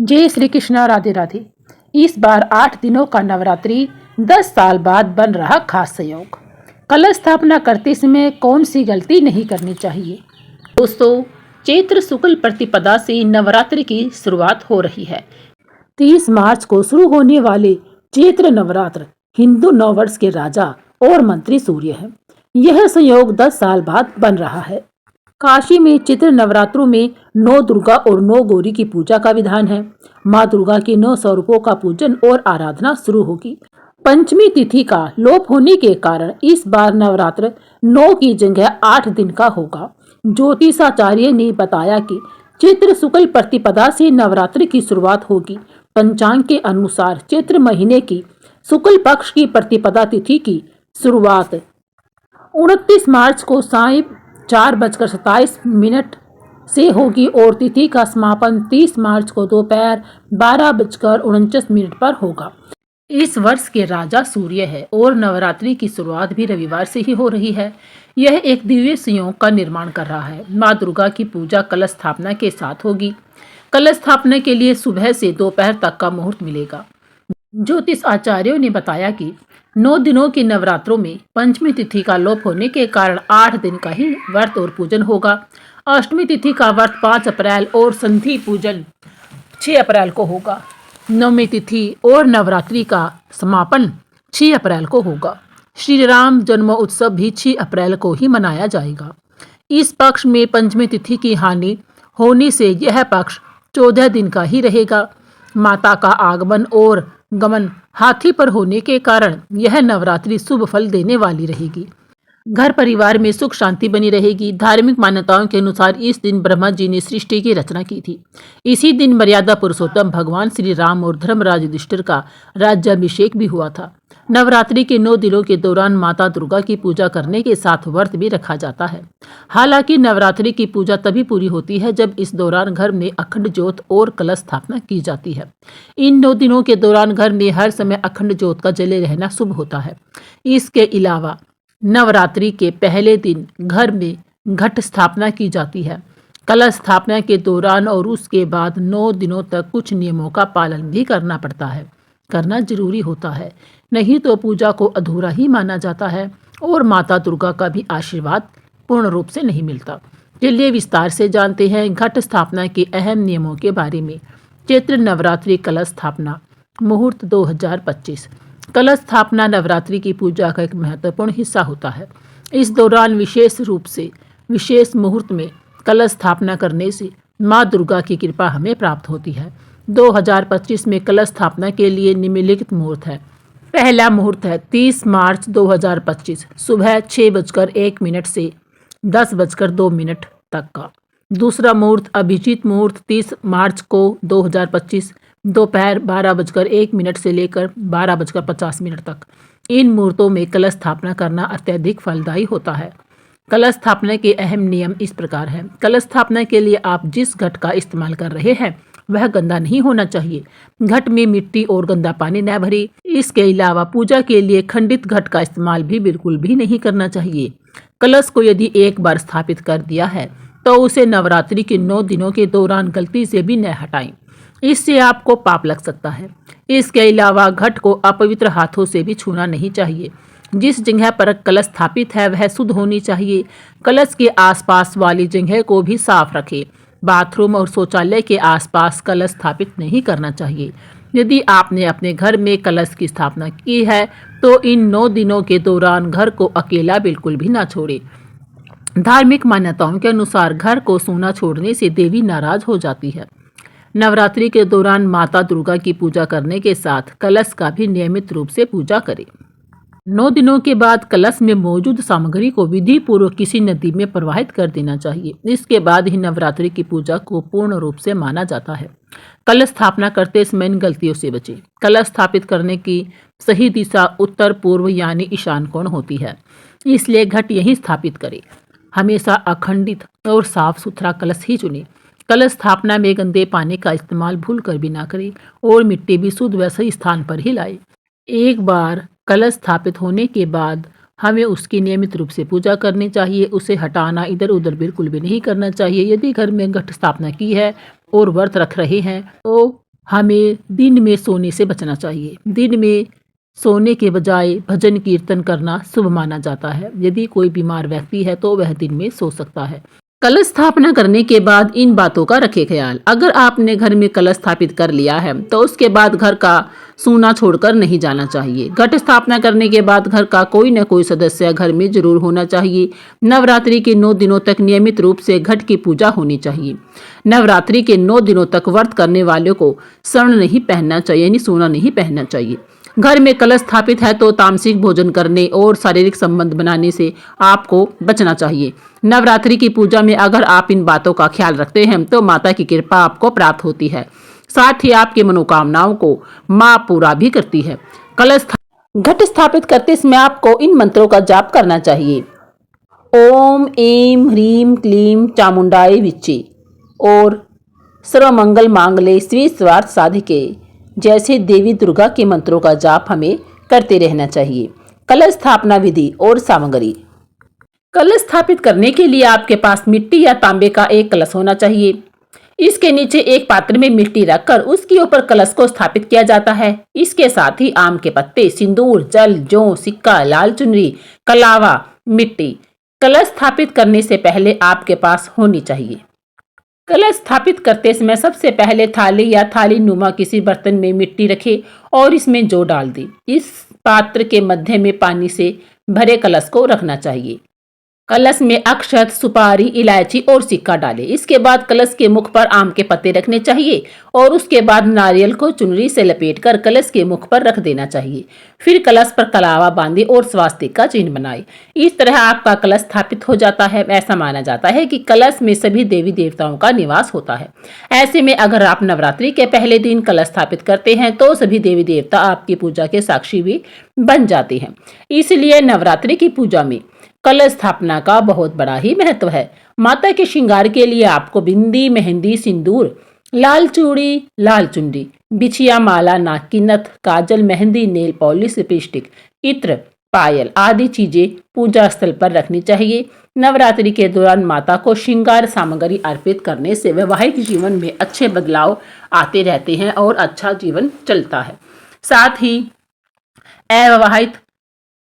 जय श्री कृष्णा, राधे राधे। इस बार 8 दिनों का नवरात्रि 10 साल बाद बन रहा खास संयोग। कलश स्थापना करते समय कौन सी गलती नहीं करनी चाहिए? दोस्तों, चैत्र शुक्ल प्रतिपदा से नवरात्रि की शुरुआत हो रही है। 30 मार्च को शुरू होने वाले चैत्र नवरात्र हिंदू नववर्ष के राजा और मंत्री सूर्य है। यह संयोग 10 साल बाद बन रहा है। काशी में चैत्र नवरात्रों में 9 दुर्गा और 9 गौरी की पूजा का विधान है। माँ दुर्गा के 9 स्वरूपों का पूजन और आराधना शुरू होगी। पंचमी तिथि का लोप होने के कारण इस बार नवरात्र 9 की जगह 8 दिन का होगा। ज्योतिषाचार्य ने बताया कि चैत्र शुक्ल प्रतिपदा से नवरात्रि की शुरुआत होगी। पंचांग के अनुसार चैत्र महीने की शुक्ल पक्ष की प्रतिपदा तिथि की शुरुआत 29 मार्च को सायं 4:27 से होगी और तिथि का समापन 30 मार्च को दोपहर 12:49 पर होगा। इस वर्ष के राजा सूर्य है और नवरात्रि की शुरुआत भी रविवार से ही हो रही है। यह एक दिव्य संयोग का निर्माण कर रहा है। माँ दुर्गा की पूजा कलश स्थापना के साथ होगी। कलश स्थापना के लिए सुबह से दोपहर तक का मुहूर्त मिलेगा। ज्योतिष आचार्यों ने बताया कि 9 दिनों के नवरात्रों में पंचमी तिथि का लोप होने के कारण 8 दिन का ही व्रत और पूजन होगा। अष्टमी तिथि का व्रत 5 अप्रैल और संधि पूजन 6 अप्रैल को होगा। नवमी तिथि और नवरात्रि का समापन 6 अप्रैल को होगा। श्री राम जन्म उत्सव भी 6 अप्रैल को ही मनाया जाएगा। इस पक्ष में पंचमी तिथि की हानि होने से यह पक्ष 14 दिन का ही रहेगा। माता का आगमन और गमन हाथी पर होने के कारण यह नवरात्रि शुभ फल देने वाली रहेगी। घर परिवार में सुख शांति बनी रहेगी। धार्मिक मान्यताओं के अनुसार इस दिन ब्रह्मा जी ने सृष्टि की रचना की थी। इसी दिन मर्यादा पुरुषोत्तम भगवान श्री राम और धर्मराज युधिष्ठिर का राज्याभिषेक भी हुआ था। नवरात्रि के 9 दिनों के दौरान माता दुर्गा की पूजा करने के साथ व्रत भी रखा जाता है। हालांकि नवरात्रि की पूजा तभी पूरी होती है जब इस दौरान घर में अखंड ज्योत और कलश स्थापना की जाती है। इन 9 दिनों के दौरान घर में हर समय अखंड ज्योत का जले रहना शुभ होता है। इसके अलावा नवरात्रि के पहले दिन घर में घट स्थापना की जाती है। कलश स्थापना के दौरान और उसके बाद 9 दिनों तक कुछ नियमों का पालन भी करना पड़ता है। करना जरूरी होता है, नहीं तो पूजा को अधूरा ही माना जाता है और माता दुर्गा का भी आशीर्वाद पूर्ण रूप से नहीं मिलता। चलिए विस्तार से जानते हैं घट स्थापना के अहम नियमों के बारे में। चैत्र नवरात्रि कलश स्थापना मुहूर्त 2025। कलश स्थापना नवरात्रि की पूजा का एक महत्वपूर्ण हिस्सा होता है। इस दौरान विशेष रूप से विशेष मुहूर्त में कलश स्थापना करने से माँ दुर्गा की कृपा हमें प्राप्त होती है। 2025 में कलश स्थापना के लिए निम्नलिखित मुहूर्त है। पहला मुहूर्त है 30 मार्च 2025 सुबह 6:01 से 10:02 तक का। दूसरा मुहूर्त अभिजीत मुहूर्त 30 मार्च को 2025 दोपहर 12:01 से लेकर 12:50 तक। इन मुहूर्तों में कलश स्थापना करना अत्यधिक फलदायी होता है। कलश स्थापना के अहम नियम इस प्रकार हैं। कलश स्थापना के लिए आप जिस घट का इस्तेमाल कर रहे हैं वह गंदा नहीं होना चाहिए। घट में मिट्टी और गंदा पानी न भरे। इसके अलावा पूजा के लिए खंडित घट का इस्तेमाल भी बिल्कुल भी नहीं करना चाहिए। कलश को यदि एक बार स्थापित कर दिया है तो उसे नवरात्रि के 9 दिनों के दौरान गलती से भी न हटाएं। इससे आपको पाप लग सकता है। इसके अलावा घट को अपवित्र हाथों से भी छूना नहीं चाहिए। जिस जगह पर कलश स्थापित है वह शुद्ध होनी चाहिए। कलश के आसपास वाली जगह को भी साफ रखें। बाथरूम और शौचालय के आसपास कलश स्थापित नहीं करना चाहिए। यदि आपने अपने घर में कलश की स्थापना की है तो इन 9 दिनों के दौरान घर को अकेला बिल्कुल भी ना छोड़ें। धार्मिक मान्यताओं के अनुसार घर को सूना छोड़ने से देवी नाराज हो जाती है। नवरात्रि के दौरान माता दुर्गा की पूजा करने के साथ कलश का भी नियमित रूप से पूजा करें। 9 दिनों के बाद कलश में मौजूद सामग्री को विधि पूर्वक किसी नदी में प्रवाहित कर देना चाहिए। इसके बाद ही नवरात्रि की पूजा को पूर्ण रूप से माना जाता है। कलश स्थापना करते समय इन गलतियों से बचें। कलश स्थापित करने की सही दिशा उत्तर पूर्व यानी ईशान कोण होती है, इसलिए घट यहीं स्थापित करें। हमेशा अखंडित और साफ सुथरा कलश ही चुनें। कलश स्थापना में गंदे पानी का इस्तेमाल भूलकर भी ना करें और मिट्टी भी शुद्ध व सही स्थान पर ही लाएं। एक बार कलश स्थापित होने के बाद हमें उसकी नियमित रूप से पूजा करनी चाहिए। उसे हटाना इधर उधर बिल्कुल भी नहीं करना चाहिए। यदि घर में घट स्थापना की है और व्रत रख रहे हैं तो हमें दिन में सोने से बचना चाहिए। दिन में सोने के बजाय भजन कीर्तन करना शुभ माना जाता है। यदि कोई बीमार व्यक्ति है तो वह दिन में सो सकता है। कलश स्थापना करने के बाद इन बातों का रखें ख्याल। अगर आपने घर में कलश स्थापित कर लिया है तो उसके बाद घर का सूना छोड़कर नहीं जाना चाहिए। घट स्थापना करने के बाद घर का कोई न कोई सदस्य घर में जरूर होना चाहिए। नवरात्रि के 9 दिनों तक नियमित रूप से घट की पूजा होनी चाहिए। नवरात्रि के 9 दिनों तक व्रत करने वालों को स्वर्ण नहीं पहनना चाहिए, यानी सोना नहीं पहनना चाहिए। घर में कलश स्थापित है तो तामसिक भोजन करने और शारीरिक संबंध बनाने से आपको बचना चाहिए। नवरात्रि की पूजा में अगर आप इन बातों का ख्याल रखते हैं तो माता की कृपा आपको प्राप्त होती है। साथ ही आपकी मनोकामनाओं को माँ पूरा भी करती है। घट स्थापित करते समय आपको इन मंत्रों का जाप करना चाहिए। ओम ऐं ह्रीं क्लीं चामुंडाय विच्चे और सर्वमंगल मांगल्ये शिवे सर्वार्थ साधिके जैसे देवी दुर्गा के मंत्रों का जाप हमें करते रहना चाहिए। कलश स्थापना विधि और सामग्री। कलश स्थापित करने के लिए आपके पास मिट्टी या तांबे का एक कलश होना चाहिए। इसके नीचे एक पात्र में मिट्टी रखकर उसके ऊपर कलश को स्थापित किया जाता है। इसके साथ ही आम के पत्ते, सिंदूर, जल, जौ, सिक्का, लाल चुनरी, कलावा, मिट्टी कलश स्थापित करने से पहले आपके पास होनी चाहिए। कलश स्थापित करते समय सबसे पहले थाली या थाली नुमा किसी बर्तन में मिट्टी रखें और इसमें जौ डाल दें। इस पात्र के मध्य में पानी से भरे कलश को रखना चाहिए। कलश में अक्षत, सुपारी, इलायची और सिक्का डालें। इसके बाद कलश के मुख पर आम के पत्ते रखने चाहिए और उसके बाद नारियल को चुनरी से लपेटकर कलश के मुख पर रख देना चाहिए। फिर कलश पर कलावा बांधे और स्वास्तिक का चिन्ह बनाएं। इस तरह आपका कलश स्थापित हो जाता है। ऐसा माना जाता है कि कलश में सभी देवी देवताओं का निवास होता है। ऐसे में अगर आप नवरात्रि के पहले दिन कलश स्थापित करते हैं तो सभी देवी देवता आपकी पूजा के साक्षी भी बन जाते हैं। इसलिए नवरात्रि की पूजा में कलश स्थापना का बहुत बड़ा ही महत्व है। माता के श्रृंगार के लिए आपको बिंदी, मेहंदी, सिंदूर, लाल चूड़ी, लाल चुनरी, बिछिया, माला, नाक की नथ, काजल, मेहंदी, नेल पॉलिश, लिपस्टिक, इत्र, पायल आदि चीजें पूजा स्थल पर रखनी चाहिए। नवरात्रि के दौरान माता को श्रृंगार सामग्री अर्पित करने से वैवाहिक जीवन में अच्छे बदलाव आते रहते हैं और अच्छा जीवन चलता है। साथ ही अविवाहित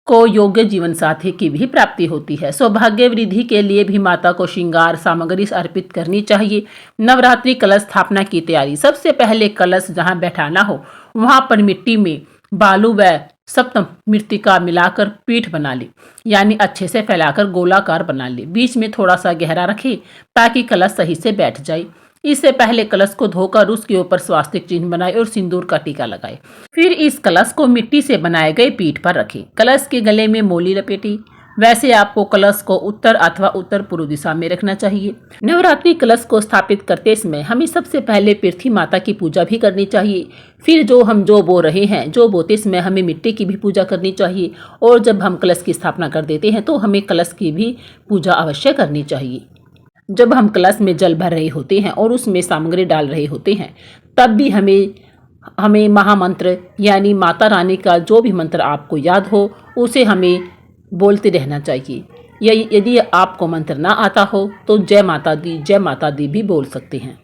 को योग्य जीवन साथी की भी प्राप्ति होती है। सौभाग्य वृद्धि के लिए भी माता को श्रृंगार सामग्री अर्पित करनी चाहिए। नवरात्रि कलश स्थापना की तैयारी। सबसे पहले कलश जहां बैठाना हो वहां पर मिट्टी में बालू व सप्त मृतिका मिलाकर पीठ बना ले, यानी अच्छे से फैलाकर गोलाकार बना ले। बीच में थोड़ा सा गहरा रखे ताकि कलश सही से बैठ जाए। इससे पहले कलश को धोकर उसके ऊपर स्वास्तिक चिन्ह बनाए और सिंदूर का टीका लगाए। फिर इस कलश को मिट्टी से बनाए गए पीठ पर रखें। कलश के गले में मोली लपेटी। वैसे आपको कलश को उत्तर अथवा उत्तर पूर्व दिशा में रखना चाहिए। नवरात्रि कलश को स्थापित करते समय हमें सबसे पहले पृथ्वी माता की पूजा भी करनी चाहिए। फिर जो बो रहे हैं, जो बोते समय हमें मिट्टी की भी पूजा करनी चाहिए। और जब हम कलश की स्थापना कर देते हैं तो हमें कलश की भी पूजा अवश्य करनी चाहिए। जब हम कलश में जल भर रहे होते हैं और उसमें सामग्री डाल रहे होते हैं तब भी हमें महामंत्र यानी माता रानी का जो भी मंत्र आपको याद हो उसे हमें बोलते रहना चाहिए। या यदि आपको मंत्र ना आता हो तो जय माता दी भी बोल सकते हैं।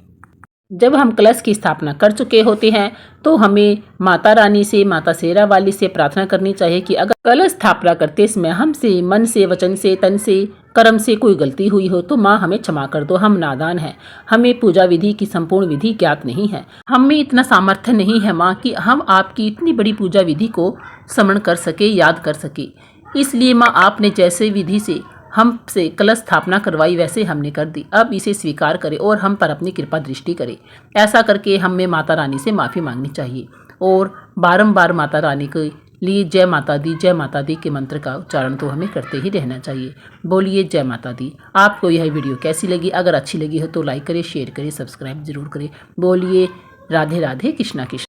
जब हम कलश की स्थापना कर चुके होते हैं तो हमें माता रानी से, माता शेरा वाली से प्रार्थना करनी चाहिए कि अगर कलश स्थापना करते समय हमसे मन से, वचन से, तन से, कर्म से कोई गलती हुई हो तो माँ हमें क्षमा कर दो। हम नादान हैं, हमें पूजा विधि की संपूर्ण विधि ज्ञात नहीं है। हमें इतना सामर्थ्य नहीं है माँ कि हम आपकी इतनी बड़ी पूजा विधि को स्मरण कर सके, याद कर सके। इसलिए माँ आपने जैसे विधि से हमसे कलश स्थापना करवाई वैसे हमने कर दी। अब इसे स्वीकार करें और हम पर अपनी कृपा दृष्टि करें। ऐसा करके हमें माता रानी से माफ़ी मांगनी चाहिए और बारंबार माता रानी के लिए जय माता दी के मंत्र का उच्चारण तो हमें करते ही रहना चाहिए। बोलिए जय माता दी। आपको यह वीडियो कैसी लगी? अगर अच्छी लगी हो तो लाइक करें, शेयर करें, सब्सक्राइब जरूर करें। बोलिए राधे राधे, कृष्णा कृष्ण।